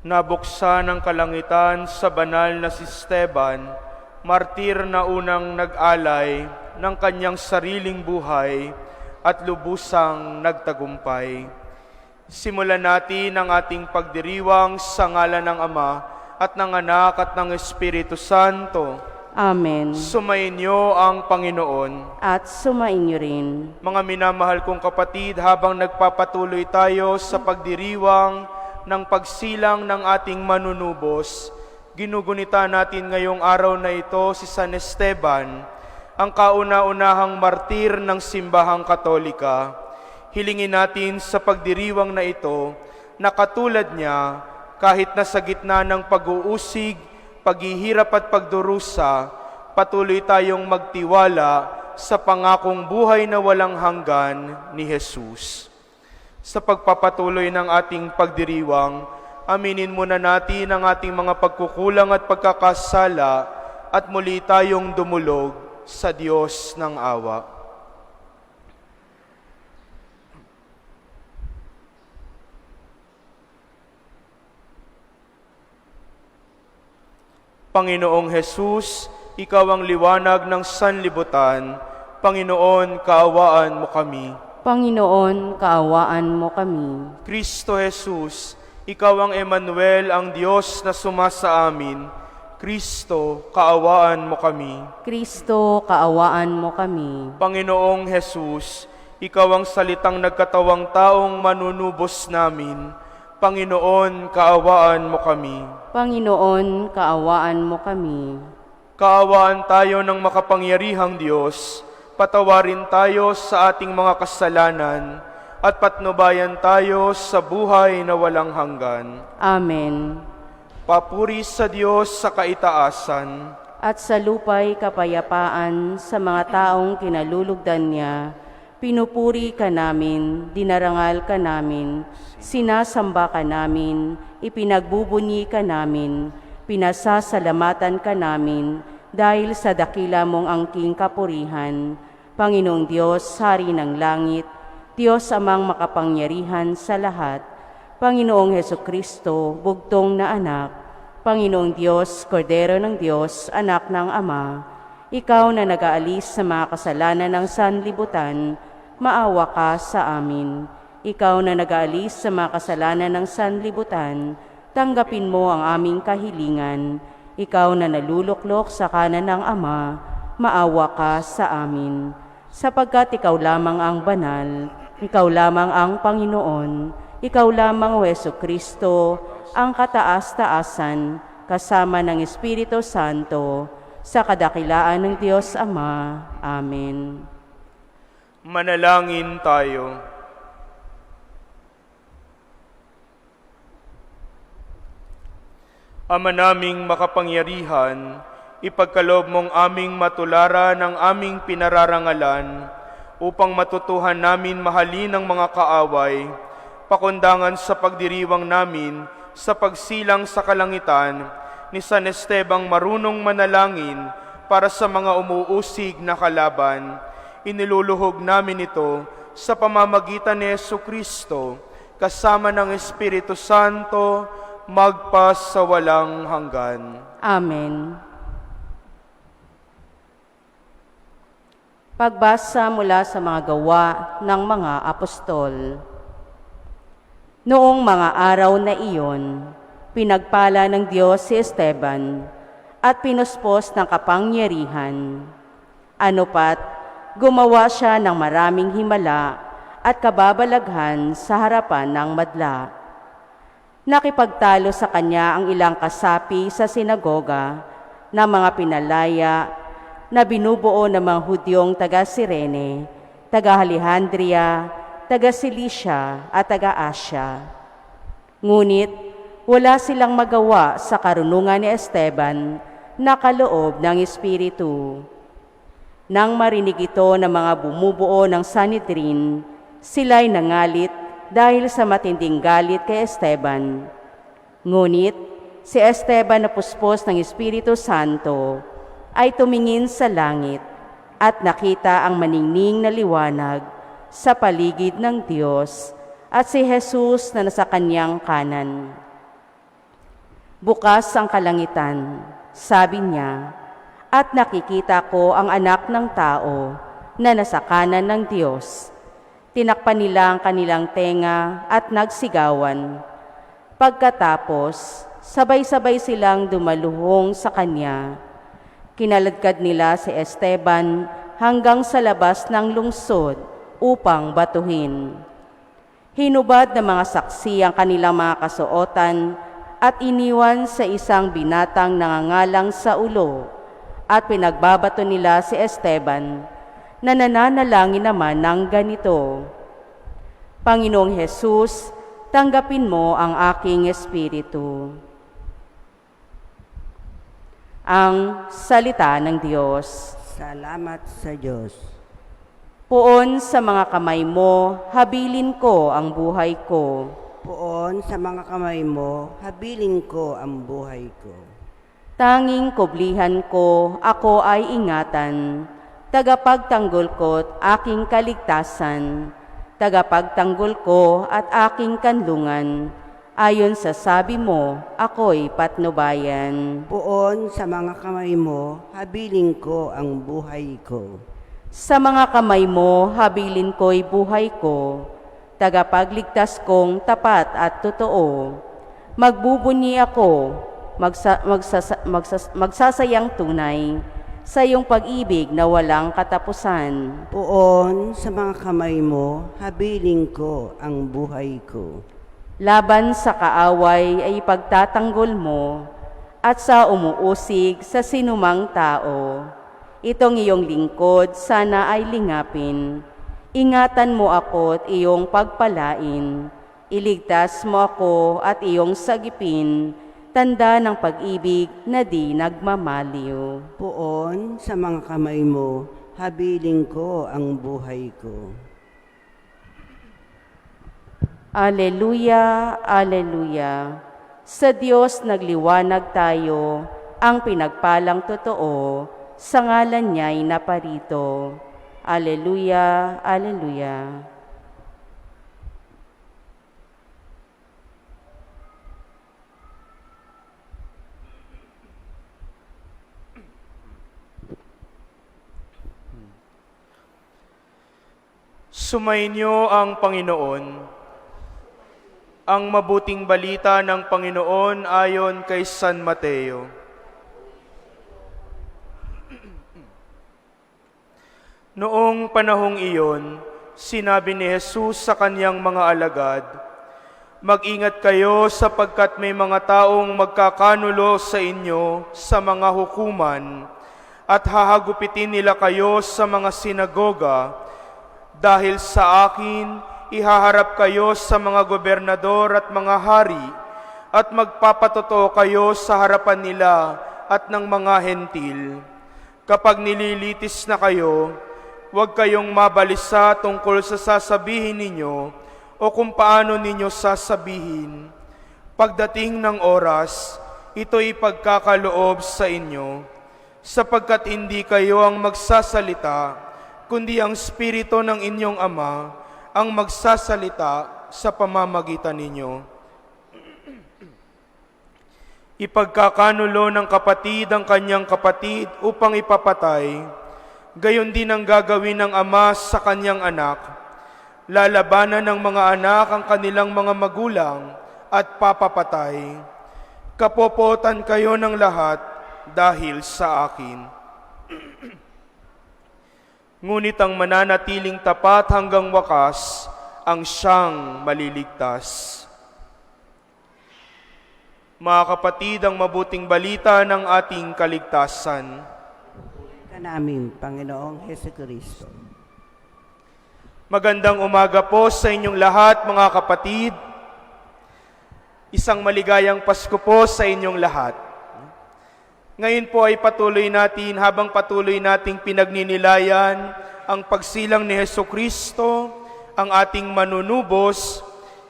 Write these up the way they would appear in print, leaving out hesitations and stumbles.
Nabuksan ng kalangitan sa banal na si Esteban, martir na unang nag-alay ng kanyang sariling buhay at lubusang nagtagumpay. Simulan natin ang ating pagdiriwang sa ngalan ng Ama at ng Anak at ng Espiritu Santo. Amen. Sumainyo ang Panginoon. At sumainyo rin. Mga minamahal kong kapatid, habang nagpapatuloy tayo sa pagdiriwang ng pagsilang ng ating manunubos, ginugunita natin ngayong araw na ito si San Esteban, ang kauna-unahang martir ng simbahang Katolika. Hilingin natin sa pagdiriwang na ito na katulad niya, kahit nasa gitna ng pag-uusig, paghihirap at pagdurusa, patuloy tayong magtiwala sa pangakong buhay na walang hanggan ni Jesus. Sa pagpapatuloy ng ating pagdiriwang, aminin muna natin ang ating mga pagkukulang at pagkakasala at muli tayong dumulog sa Diyos ng awa. Panginoong Jesus, Ikaw ang liwanag ng sanlibutan. Panginoon, kaawaan mo kami. Panginoon, kaawaan mo kami. Kristo Jesus, Ikaw ang Emmanuel, ang Diyos na sumasa amin. Kristo, kaawaan mo kami. Kristo, kaawaan mo kami. Panginoong Jesus, Ikaw ang salitang nagkatawang taong manunubos namin. Panginoon, kaawaan mo kami. Panginoon, kaawaan mo kami. Kaawaan tayo ng makapangyarihang Diyos. Patawarin tayo sa ating mga kasalanan at patnubayan tayo sa buhay na walang hanggan. Amen. Papuri sa Diyos sa kaitaasan. At sa lupa'y kapayapaan sa mga taong kinalulugdan niya. Pinupuri ka namin, dinarangal ka namin, sinasamba ka namin, ipinagbubunyi ka namin, pinasasalamatan ka namin, dahil sa dakila mong angking kapurihan. Panginoong Diyos, Hari ng langit, Diyos amang makapangyarihan sa lahat, Panginoong Hesukristo, bugtong na anak, Panginoong Diyos, Kordero ng Diyos, anak ng Ama, Ikaw na nag-aalis sa mga kasalanan ng sanlibutan, maawa ka sa amin. Ikaw na nag-aalis sa mga kasalanan ng sanlibutan, tanggapin mo ang aming kahilingan. Ikaw na naluluklok sa kanan ng Ama, maawa ka sa amin. Sapagkat Ikaw lamang ang banal, Ikaw lamang ang Panginoon, Ikaw lamang, Hesukristo, ang kataas-taasan, kasama ng Espiritu Santo, sa kadakilaan ng Diyos Ama. Amen. Manalangin tayo. Ama naming makapangyarihan, ipagkaloob mong aming matularan ang aming pinararangalan upang matutuhan namin mahalin ang mga kaaway, pakundangan sa pagdiriwang namin sa pagsilang sa kalangitan ni San Esteban marunong manalangin para sa mga umuusig na kalaban. Iniluluhog namin ito sa pamamagitan ni Jesucristo kasama ng Espiritu Santo magpas sa walang hanggan. Amen. Pagbasa mula sa mga gawa ng mga apostol. Noong mga araw na iyon, pinagpala ng Diyos si Esteban at pinuspos ng kapangyarihan. Ano pat, gumawa siya ng maraming himala at kababalaghan sa harapan ng madla. Nakipagtalo sa kanya ang ilang kasapi sa sinagoga na mga pinalaya na binubuo ng mga Hudyong taga-Sirene, taga-Alejandria, taga-Cilicia at taga-Asya. Ngunit wala silang magawa sa karunungan ni Esteban na kaloob ng Espiritu. Nang marinig ito ng mga bumubuo ng Sanhedrin, sila'y nangalit dahil sa matinding galit kay Esteban. Ngunit si Esteban na puspos ng Espiritu Santo ay tumingin sa langit at nakita ang maningning na liwanag sa paligid ng Diyos at si Jesus na nasa kanyang kanan. Bukas ang kalangitan, sabi niya, at nakikita ko ang anak ng tao na nasa kanan ng Diyos. Tinakpan nila ang kanilang tenga at nagsigawan. Pagkatapos, sabay-sabay silang dumaluhong sa kanya. Kinaladkad nila si Esteban hanggang sa labas ng lungsod upang batuhin. Hinubad ng mga saksi ang kanilang mga kasuotan at iniwan sa isang binatang nangangalang sa ulo at pinagbabato nila si Esteban na nananalangin naman ng ganito, Panginoong Hesus, tanggapin mo ang aking espiritu. Ang salita ng Diyos. Salamat sa Diyos. Poon sa mga kamay mo, habilin ko ang buhay ko. Poon sa mga kamay mo, habilin ko ang buhay ko. Tanging kublihan ko, ako ay ingatan. Tagapagtanggol ko't aking kaligtasan. Tagapagtanggol ko at aking kanlungan. Ayon sa sabi mo, ako'y patnubayan. Poon sa mga kamay mo, habilin ko ang buhay ko. Sa mga kamay mo, habilin ko'y buhay ko. Tagapagligtas kong tapat at totoo. Magbubunyi ako, magsasayang tunay sa iyong pag-ibig na walang katapusan. Poon sa mga kamay mo, habilin ko ang buhay ko. Laban sa kaaway ay ipagtatanggol mo at sa umuusig sa sinumang tao. Itong iyong lingkod sana ay lingapin. Ingatan mo ako at iyong pagpalain. Iligtas mo ako at iyong sagipin, tanda ng pag-ibig na di nagmamaliw. Poon sa mga kamay mo, habilin ko ang buhay ko. Aleluya, aleluya. Sa Diyos nagliwanag tayo, ang pinagpalang totoo, sa ngalan niya'y naparito. Aleluya, aleluya. Sumainyo ang Panginoon. Ang mabuting balita ng Panginoon ayon kay San Mateo. Noong panahong iyon, sinabi ni Jesus sa kanyang mga alagad, Mag-ingat kayo sapagkat may mga taong magkakanulo sa inyo sa mga hukuman at hahagupitin nila kayo sa mga sinagoga. Dahil sa akin, ihaharap kayo sa mga gobernador at mga hari at magpapatotoo kayo sa harapan nila at ng mga hentil. Kapag nililitis na kayo, huwag kayong mabalisa tungkol sa sasabihin ninyo o kung paano ninyo sasabihin. Pagdating ng oras, ito'y pagkakaloob sa inyo, sapagkat hindi kayo ang magsasalita, kundi ang Espiritu ng inyong Ama ang magsasalita sa pamamagitan ninyo. Ipagkakanulo ng kapatid ang kanyang kapatid upang ipapatay, gayon din ang gagawin ng ama sa kanyang anak. Lalabanan ng mga anak ang kanilang mga magulang at papapatay. Kapopotan kayo ng lahat dahil sa akin. Ngunit ang mananatiling tapat hanggang wakas ang siyang maliligtas. Mga kapatid, ang mabuting balita ng ating kaligtasan. Ka namin, Panginoong Hesukristo. Magandang umaga po sa inyong lahat, mga kapatid. Isang maligayang Pasko po sa inyong lahat. Ngayon po ay habang patuloy nating pinagninilayan ang pagsilang ni Hesukristo, ang ating manunubos,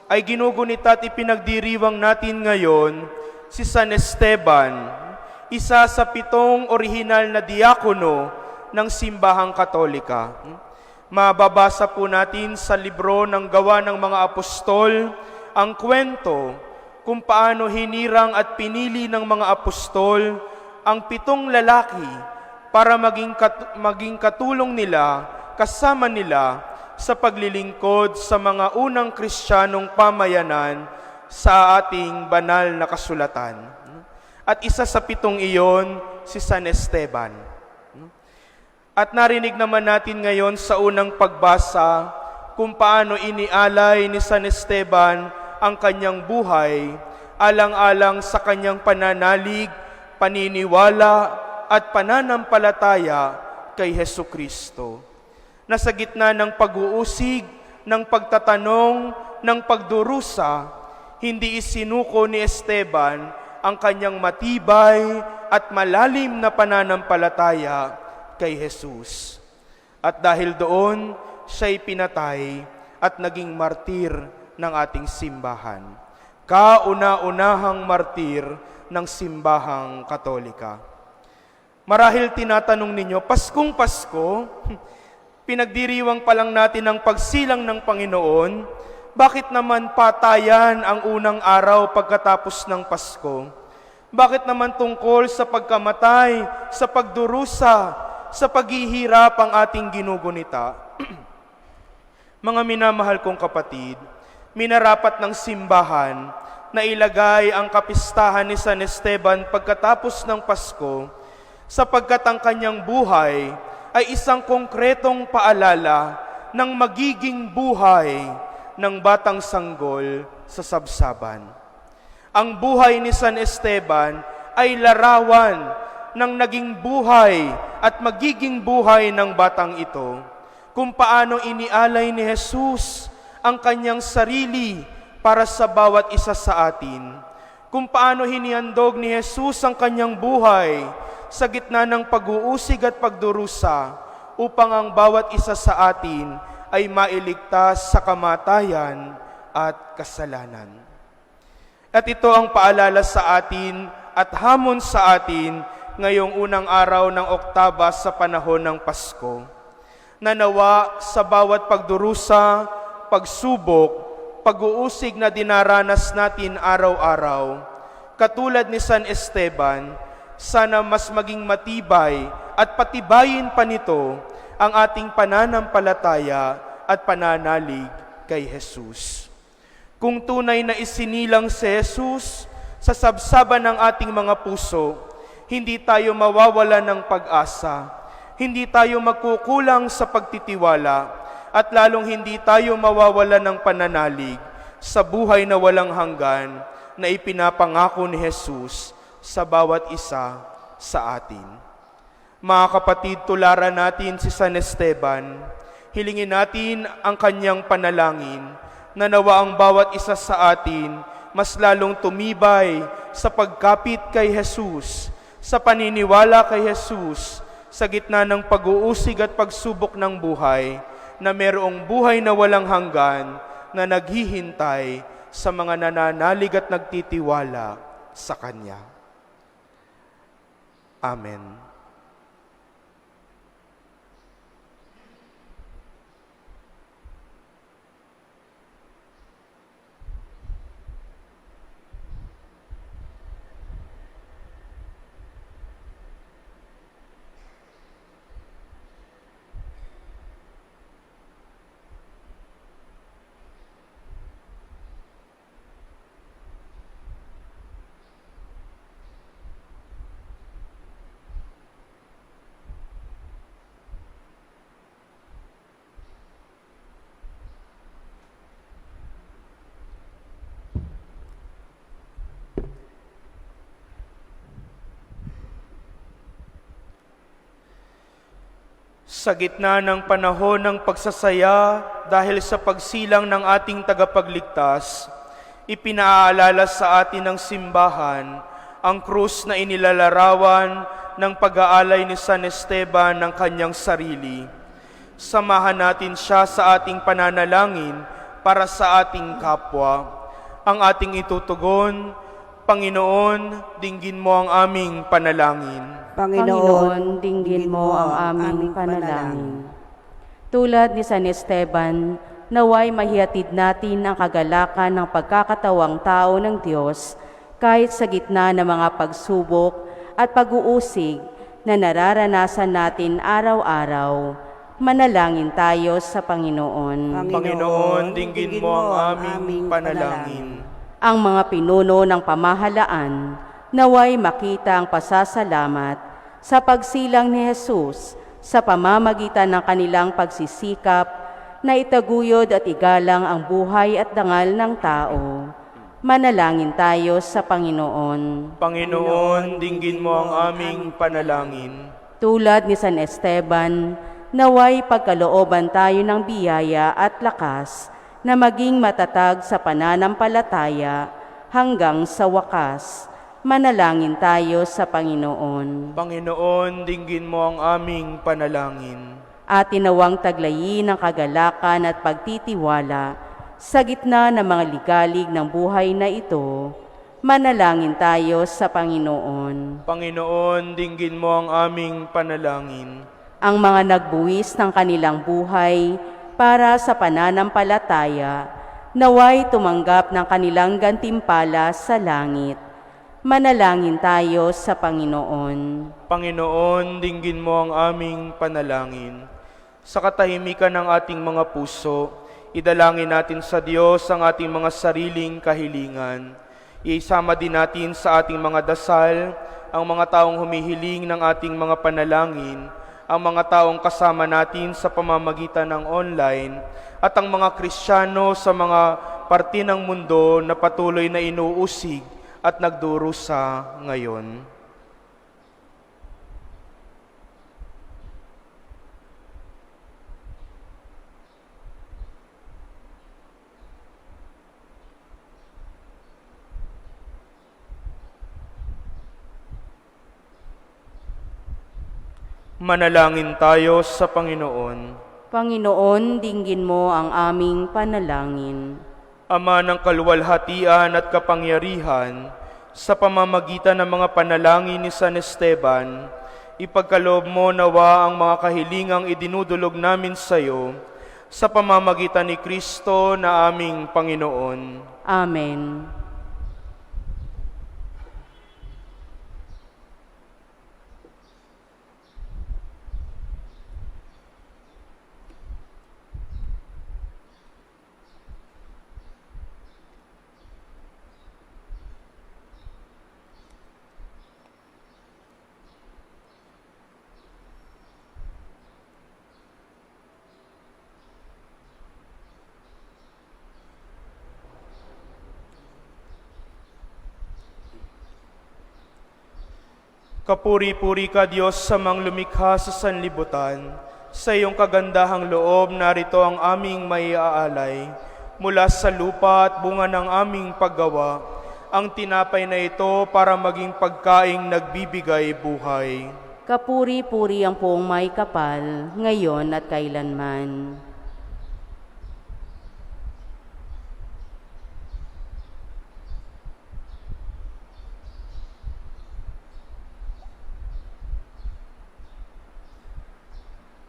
ay ginugunita at ipinagdiriwang natin ngayon si San Esteban, isa sa 7 orihinal na diakono ng Simbahang Katolika. Mababasa po natin sa libro ng Gawa ng mga Apostol ang kwento kung paano hinirang at pinili ng mga apostol ang 7 lalaki para maging katulong nila, kasama nila sa paglilingkod sa mga unang Kristiyanong pamayanan sa ating banal na kasulatan. At isa sa 7 iyon, si San Esteban. At narinig naman natin ngayon sa unang pagbasa kung paano inialay ni San Esteban ang kanyang buhay alang-alang sa kanyang pananalig, paniniwala at pananampalataya kay Hesukristo. Nasa gitna ng pag-uusig, ng pagtatanong, ng pagdurusa, hindi isinuko ni Esteban ang kanyang matibay at malalim na pananampalataya kay Jesus. At dahil doon, siya'y pinatay at naging martir ng ating simbahan. Kauna-unahang martir ng simbahang Katolika. Marahil tinatanong ninyo, Paskong Pasko, pinagdiriwang pa lang natin ang pagsilang ng Panginoon, bakit naman patayan ang unang araw pagkatapos ng Pasko? Bakit naman tungkol sa pagkamatay, sa pagdurusa, sa paghihirap ang ating ginugunita? Mga minamahal kong kapatid, minarapat ng simbahan na ilagay ang kapistahan ni San Esteban pagkatapos ng Pasko sapagkat ang kanyang buhay ay isang konkretong paalala ng magiging buhay ng batang sanggol sa sabsaban. Ang buhay ni San Esteban ay larawan ng naging buhay at magiging buhay ng batang ito, kung paano inialay ni Jesus ang kanyang sarili para sa bawat isa sa atin, kung paano hinihandog ni Jesus ang kanyang buhay sa gitna ng pag-uusig at pagdurusa upang ang bawat isa sa atin ay mailigtas sa kamatayan at kasalanan. At ito ang paalala sa atin at hamon sa atin ngayong unang araw ng Oktaba sa panahon ng Pasko. Nanawa sa bawat pagdurusa, pagsubok, pag-uusig na dinaranas natin araw-araw, katulad ni San Esteban, sana mas maging matibay at patibayin pa nito ang ating pananampalataya at pananalig kay Jesus. Kung tunay na isinilang si Jesus sa sabsaban ng ating mga puso, hindi tayo mawawala ng pag-asa, hindi tayo magkukulang sa pagtitiwala, at lalong hindi tayo mawawala ng pananalig sa buhay na walang hanggan na ipinapangako ni Jesus sa bawat isa sa atin. Mga kapatid, tularan natin si San Esteban. Hilingin natin ang kanyang panalangin na nawa ang bawat isa sa atin mas lalong tumibay sa pagkapit kay Jesus, sa paniniwala kay Jesus, sa gitna ng pag-uusig at pagsubok ng buhay, na mayroong buhay na walang hanggan na naghihintay sa mga nananalig at nagtitiwala sa Kanya. Amen. Sa gitna ng panahon ng pagsasaya dahil sa pagsilang ng ating tagapagligtas, ipinaalala sa atin ng simbahan ang krus na inilalarawan ng pag-aalay ni San Esteban ng kanyang sarili. Samahan natin siya sa ating pananalangin para sa ating kapwa. Ang ating itutugon, Panginoon, dinggin mo ang aming panalangin. Panginoon, dinggin mo ang aming panalangin. Tulad ni San Esteban, naway mahihatid natin ang kagalakan ng pagkakatawang tao ng Diyos kahit sa gitna ng mga pagsubok at pag-uusig na nararanasan natin araw-araw. Manalangin tayo sa Panginoon. Panginoon, dinggin mo ang aming panalangin. Ang mga pinuno ng pamahalaan, naway makita ang pasasalamat sa pagsilang ni Jesus sa pamamagitan ng kanilang pagsisikap na itaguyod at igalang ang buhay at dangal ng tao. Manalangin tayo sa Panginoon. Panginoon, dinggin mo ang aming panalangin. Tulad ni San Esteban, naway pagkalooban tayo ng biyaya at lakas na maging matatag sa pananampalataya hanggang sa wakas. Manalangin tayo sa Panginoon. Panginoon, dinggin mo ang aming panalangin. At tinawang taglayin ng kagalakan at pagtitiwala sa gitna ng mga ligalig ng buhay na ito. Manalangin tayo sa Panginoon. Panginoon, dinggin mo ang aming panalangin. Ang mga nagbuwis ng kanilang buhay para sa pananampalataya, naway tumanggap ng kanilang gantimpala sa langit. Manalangin tayo sa Panginoon. Panginoon, dinggin mo ang aming panalangin. Sa katahimikan ng ating mga puso, idalangin natin sa Diyos ang ating mga sariling kahilingan. Iisama din natin sa ating mga dasal ang mga taong humihiling ng ating mga panalangin, ang mga taong kasama natin sa pamamagitan ng online, at ang mga Kristiyano sa mga parte ng mundo na patuloy na inuusig at nagdurusa ngayon. Manalangin tayo sa Panginoon. Panginoon, dinggin mo ang aming panalangin. Ama ng kaluwalhatian at kapangyarihan, sa pamamagitan ng mga panalangin ni San Esteban, ipagkaloob mo nawa ang mga kahilingang idinudulog namin sa iyo, sa pamamagitan ni Kristo na aming Panginoon. Amen. Kapuri-puri ka, Diyos, sa lumikha sa sanlibutan. Sa iyong kagandahang loob, narito ang aming maiaalay. Mula sa lupa at bunga ng aming paggawa, ang tinapay na ito para maging pagkaing nagbibigay buhay. Kapuri-puri ang poong may kapal, ngayon at kailanman.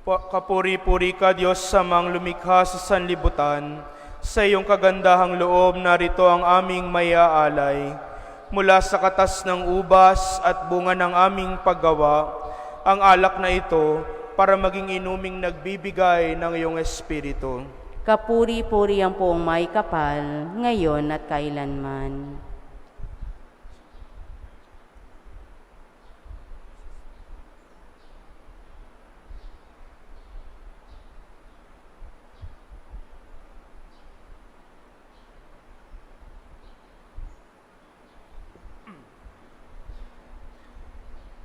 Kapuri-puri ka, Diyos, sa lumikha sa sanlibutan. Sa iyong kagandahang loob, narito ang aming maiaalay. Mula sa katas ng ubas at bunga ng aming paggawa, ang alak na ito para maging inuming nagbibigay ng iyong Espiritu. Kapuri-puri ang poong may kapal, ngayon at kailanman.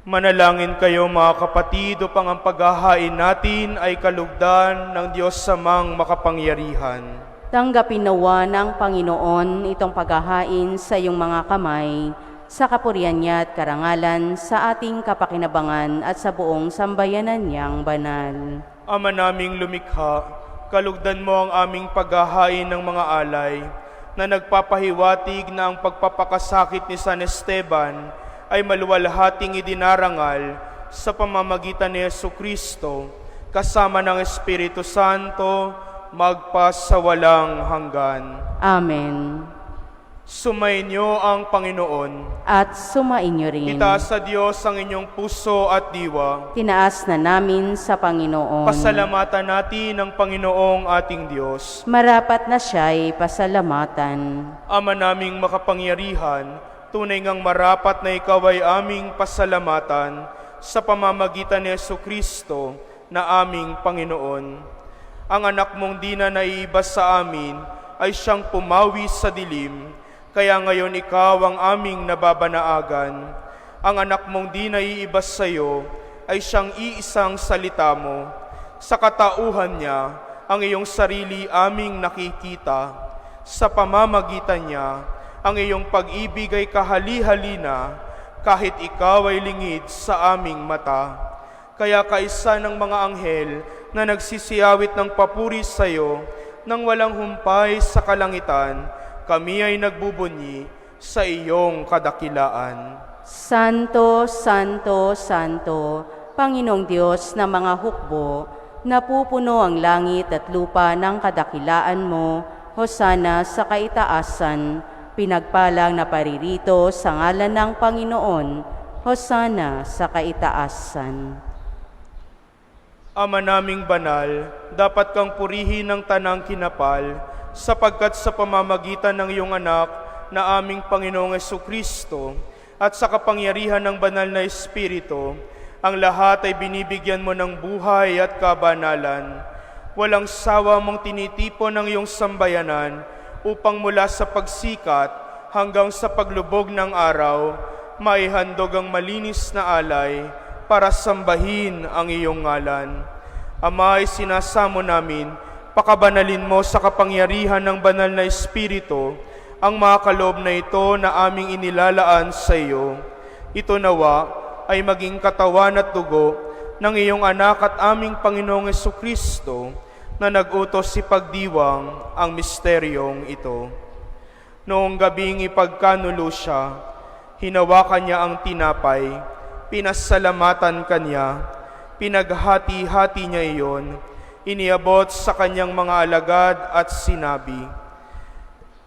Manalangin kayo, mga kapatid, upang ang paghahain natin ay kalugdan ng Diyos samang makapangyarihan. Tanggapin nawa ng Panginoon itong paghahain sa iyong mga kamay, sa kapurihan niya at karangalan, sa ating kapakinabangan at sa buong sambayanan niyang banal. Ama naming lumikha, kalugdan mo ang aming paghahain ng mga alay, na nagpapahiwatig na ang pagpapakasakit ni San Esteban ay maluwalhating idinarangal sa pamamagitan ni Jesucristo, kasama ng Espiritu Santo, magpasawalang hanggan. Amen. Sumainyo ang Panginoon. At sumainyo rin. Itaas sa Diyos ang inyong puso at diwa. Tinaas na namin sa Panginoon. Pasalamatan natin ang Panginoong ating Diyos. Marapat na siya'y pasalamatan. Ama naming makapangyarihan, tunay ngang marapat na ikaw ay aming pasalamatan sa pamamagitan ni Jesucristo na aming Panginoon. Ang anak mong di na naiibas sa amin ay siyang pumawi sa dilim, kaya ngayon ikaw ang aming nababanaagan. Ang anak mong di naiibas sa iyo ay siyang iisang salita mo. Sa katauhan niya, ang iyong sarili aming nakikita. Sa pamamagitan niya, ang iyong pag-ibig ay kahali-halina, kahit ikaw ay lingid sa aming mata. Kaya kaisa ng mga anghel na nagsisiyawit ng papuri sa iyo, nang walang humpay sa kalangitan, kami ay nagbubunyi sa iyong kadakilaan. Santo, Santo, Santo, Panginoong Diyos na mga hukbo, napupuno ang langit at lupa ng kadakilaan mo, hosana sa kaitaasan, pinagpalang na paririto sa ngalan ng Panginoon, hosana sa kaitaasan. Ama naming banal, dapat kang purihin ng tanang kinapal, sapagkat sa pamamagitan ng iyong anak na aming Panginoong Jesucristo at sa kapangyarihan ng banal na Espiritu, ang lahat ay binibigyan mo ng buhay at kabanalan. Walang sawa mong tinitipon ng iyong sambayanan upang mula sa pagsikat hanggang sa paglubog ng araw, maihandog ang malinis na alay para sambahin ang iyong ngalan. Ama, ay sinasamo namin, pakabanalin mo sa kapangyarihan ng banal na Espiritu ang mga kaloob na ito na aming inilalaan sa iyo. Ito nawa ay maging katawan at dugo ng iyong anak at aming Panginoong Jesucristo na nag-utos si pagdiwang ang misteryong ito. Noong gabing ipagkanulo siya, hinawakan niya ang tinapay, pinasalamatan kanya, pinaghati-hati niya iyon, iniabot sa kanyang mga alagad at sinabi,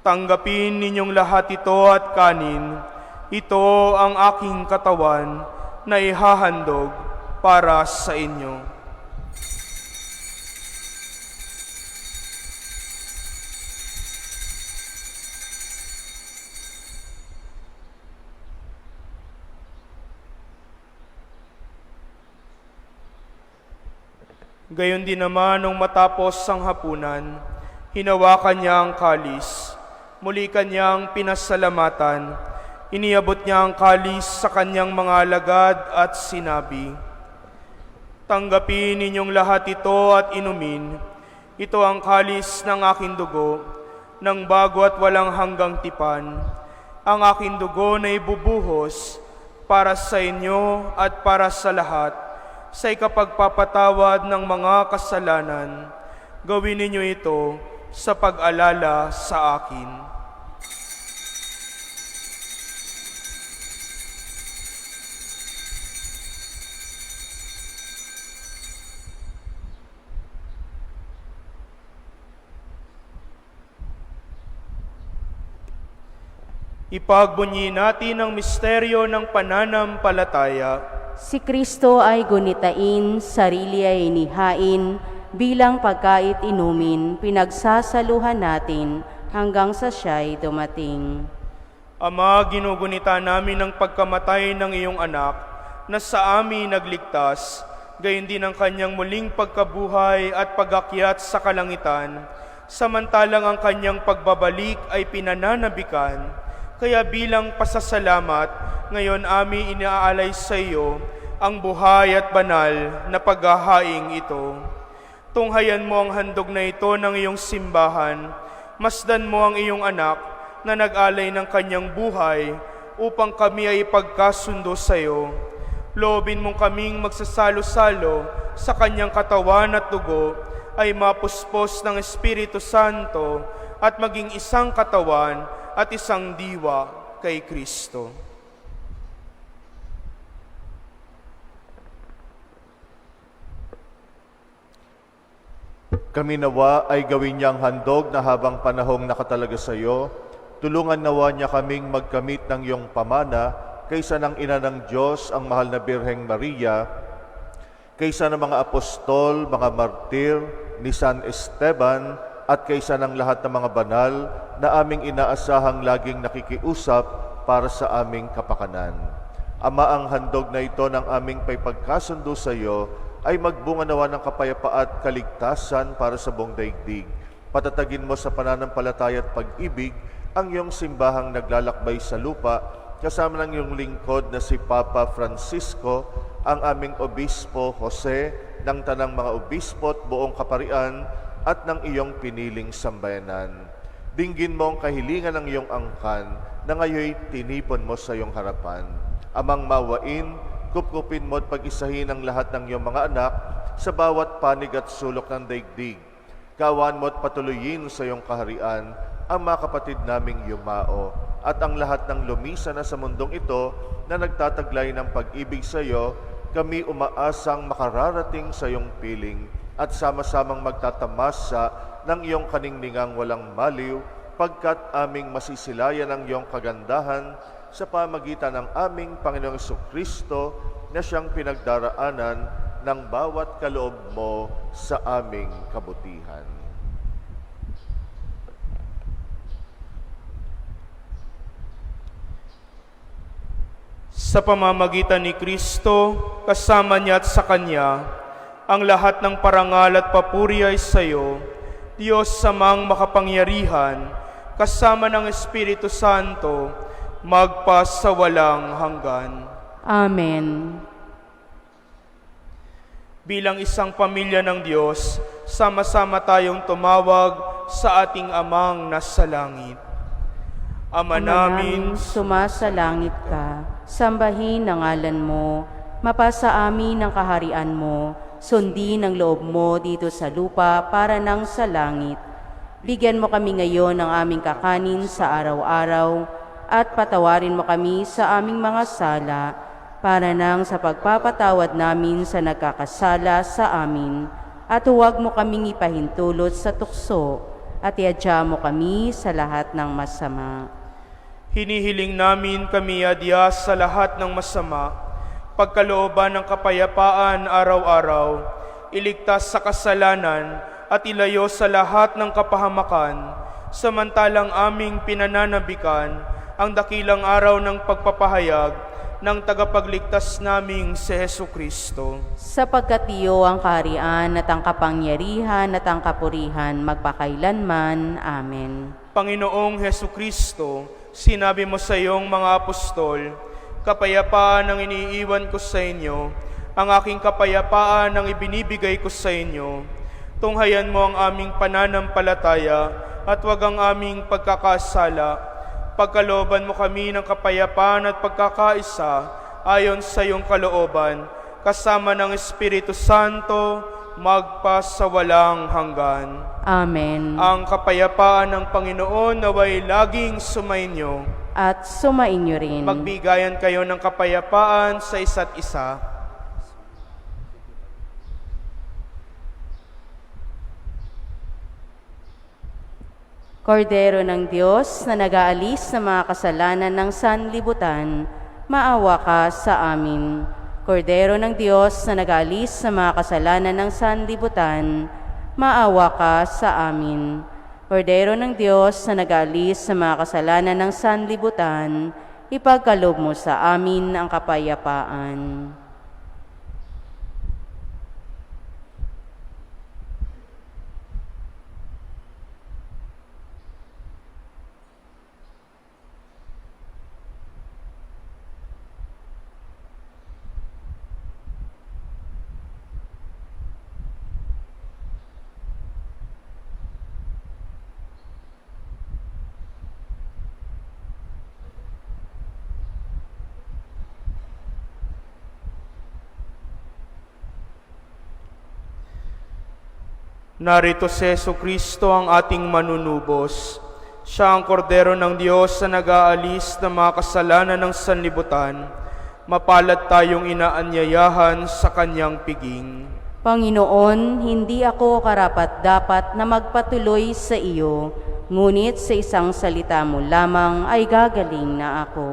"Tanggapin ninyong lahat ito at kanin, ito ang aking katawan na ihahandog para sa inyo." Gayon din naman nung matapos ang hapunan, hinawakan niya ang kalis, muli kanyang pinasalamatan, iniabot niya ang kalis sa kanyang mga alagad at sinabi, "Tanggapin ninyong lahat ito at inumin, ito ang kalis ng aking dugo, ng bago at walang hanggang tipan, ang aking dugo na ibubuhos para sa inyo at para sa lahat, sa ikapagpapatawad ng mga kasalanan. Gawin ninyo ito sa pag-alala sa akin." Ipagbunyi natin ang misteryo ng pananampalataya. Si Kristo ay gunitain, sarili ay inihain, bilang pagkait inumin, pinagsasaluhan natin hanggang sa siya'y dumating. Ama, ginugunita namin ang pagkamatay ng iyong anak na sa amin nagligtas, gayon din ang kanyang muling pagkabuhay at pag-akyat sa kalangitan, samantalang ang kanyang pagbabalik ay pinananabikan. Kaya bilang pasasalamat, ngayon amin inaalay sa iyo ang buhay at banal na paghahaing ito. Tunghayan mo ang handog na ito ng iyong simbahan. Masdan mo ang iyong anak na nag-alay ng kanyang buhay upang kami ay ipagkasundo sa iyo. Loobin mong kaming magsasalo-salo sa kanyang katawan at dugo ay mapuspos ng Espiritu Santo at maging isang katawan at isang diwa kay Kristo. Kami nawa ay gawin niyang handog na habang panahong nakatalaga sa iyo, tulungan nawa niya kaming magkamit ng iyong pamana kaysa ng ina ng Diyos, ang mahal na Birheng Maria, kaysa ng mga apostol, mga martir, ni San Esteban, at kaysa ng lahat ng mga banal na aming inaasahang laging nakikiusap para sa aming kapakanan. Ama, ang handog na ito ng aming pagkasundo sa iyo ay magbunga nawa ng kapayapaan at kaligtasan para sa buong daigdig. Patatagin mo sa pananampalataya at pag-ibig ang iyong simbahang naglalakbay sa lupa, kasama ng iyong lingkod na si Papa Francisco, ang aming Obispo Jose, ng tanang mga obispo at buong kaparian, at ng iyong piniling sambayanan. Dinggin mo ang kahilingan ng iyong angkan na ngayoy tinipon mo sa iyong harapan. Amang mawain, kupkupin mo at pag-isahin ang lahat ng iyong mga anak sa bawat panig at sulok ng daigdig. Kaawaan mo at patuloyin sa iyong kaharian ang mga kapatid naming yumao at ang lahat ng lumisa na sa mundong ito na nagtataglay ng pag-ibig sa iyo. Kami umaasang makararating sa iyong piling at sama-samang magtatamasa ng iyong kaningningang walang maliw, pagkat aming masisilayan ang iyong kagandahan sa pamagitan ng aming Panginoong Jesucristo na siyang pinagdaraanan ng bawat kaloob mo sa aming kabutihan. Sa pamamagitan ni Kristo, kasama niya at sa Kanya, ang lahat ng parangal at papuri ay sa iyo, Diyos samang makapangyarihan, kasama ng Espiritu Santo, magpas sa walang hanggan. Amen. Bilang isang pamilya ng Diyos, sama-sama tayong tumawag sa ating Amang nasa langit. Ama namin, sumasalangit ka, sambahin ang ngalan mo, mapasa amin ang kaharian mo, sundin ang loob mo dito sa lupa para nang sa langit. Bigyan mo kami ngayon ng aming kakanin sa araw-araw, at patawarin mo kami sa aming mga sala, para nang sa pagpapatawad namin sa nagkakasala sa amin, at huwag mo kaming ipahintulot sa tukso, at iadya mo kami sa lahat ng masama. hinihiling namin kami adya sa lahat ng masama, pagkalooban ng kapayapaan araw-araw, iligtas sa kasalanan at ilayo sa lahat ng kapahamakan, samantalang aming pinananabikan ang dakilang araw ng pagpapahayag ng tagapagligtas naming si Jesucristo. Sapagkat iyo ang kaharian at ang kapangyarihan at ang kapurihan magpakailanman. Amen. Panginoong Jesucristo, sinabi mo sa iyong mga apostol, kapayapaan ang iniiwan ko sa inyo, ang aking kapayapaan ang ibinibigay ko sa inyo. Tunghayan mo ang aming pananampalataya at huwag ang aming pagkakasala. Pagkalooban mo kami ng kapayapaan at pagkakaisa ayon sa iyong kalooban, kasama ng Espiritu Santo, magpas sa walang hanggan. Amen. Ang kapayapaan ng Panginoon naway laging sumainyo. At sumainyo rin. Magbigayan kayo ng kapayapaan sa isa't isa. Kordero ng Diyos na nag-aalis ng mga kasalanan ng sanlibutan, maawa ka sa amin. Kordero ng Diyos na nag-aalis ng mga kasalanan ng sanlibutan, maawa ka sa amin. Kordero ng Diyos na nag-aalis ng mga kasalanan ng sanlibutan, ipagkaloob mo sa amin ang kapayapaan. Narito si Jesucristo ang ating manunubos. Siya ang kordero ng Diyos na nag-aalis ng mga kasalanan ng sanlibutan. Mapalad tayong inaanyayahan sa kanyang piging. Panginoon, hindi ako karapat-dapat na magpatuloy sa iyo, ngunit sa isang salita mo lamang ay gagaling na ako.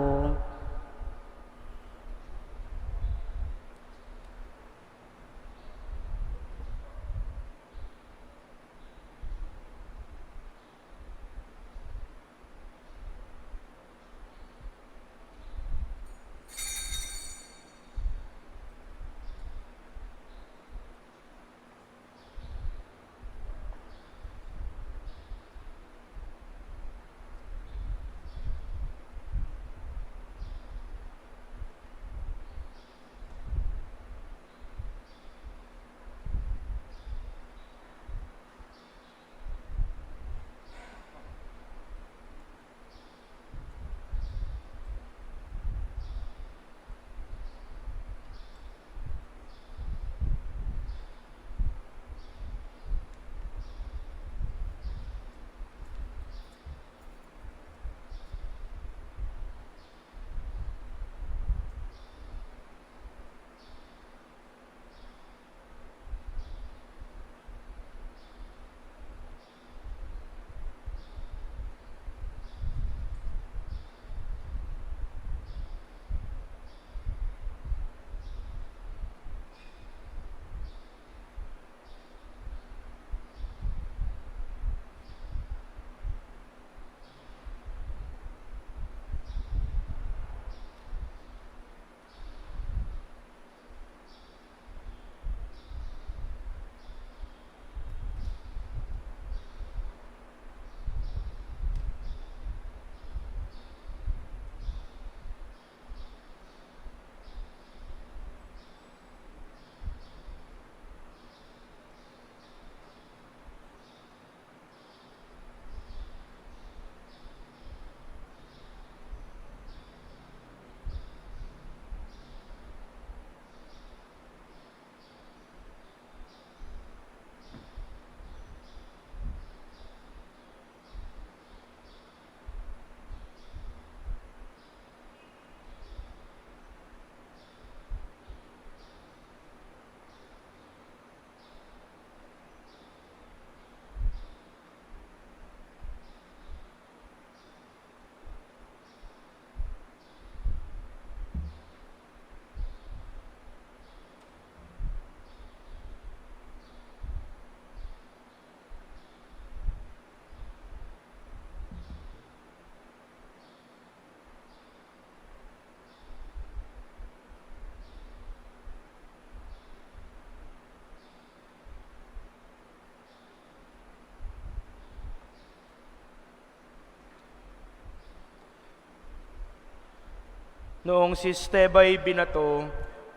Noong si Estebay binato,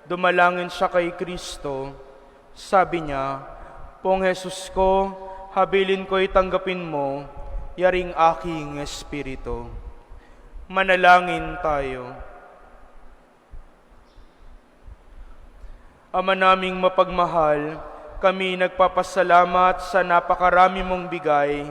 dumalangin siya kay Kristo. Sabi niya, Pong Jesus ko, habilin ko'y tanggapin mo, yaring aking espiritu. Manalangin tayo. Ama naming mapagmahal, kami nagpapasalamat sa napakarami mong bigay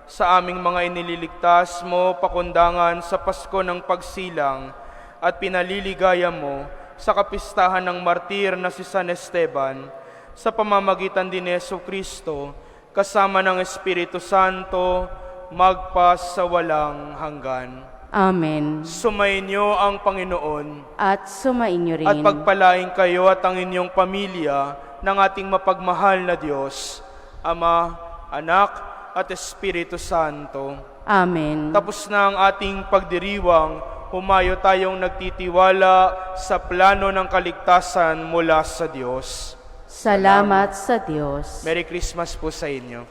sa aming mga inililigtas mo pakundangan sa Pasko ng Pagsilang at pinaliligaya mo sa kapistahan ng martir na si San Esteban sa pamamagitan din ni Jesucristo kasama ng Espiritu Santo magpas sa walang hanggan. Amen. Sumainyo ang Panginoon At sumainyo rin. at pagpalain kayo at ang inyong pamilya ng ating mapagmahal na Diyos, Ama, Anak at Espiritu Santo. Amen. Tapos na ang ating pagdiriwang, humayo tayong nagtitiwala sa plano ng kaligtasan mula sa Diyos. Salamat sa Diyos. Merry Christmas po sa inyo.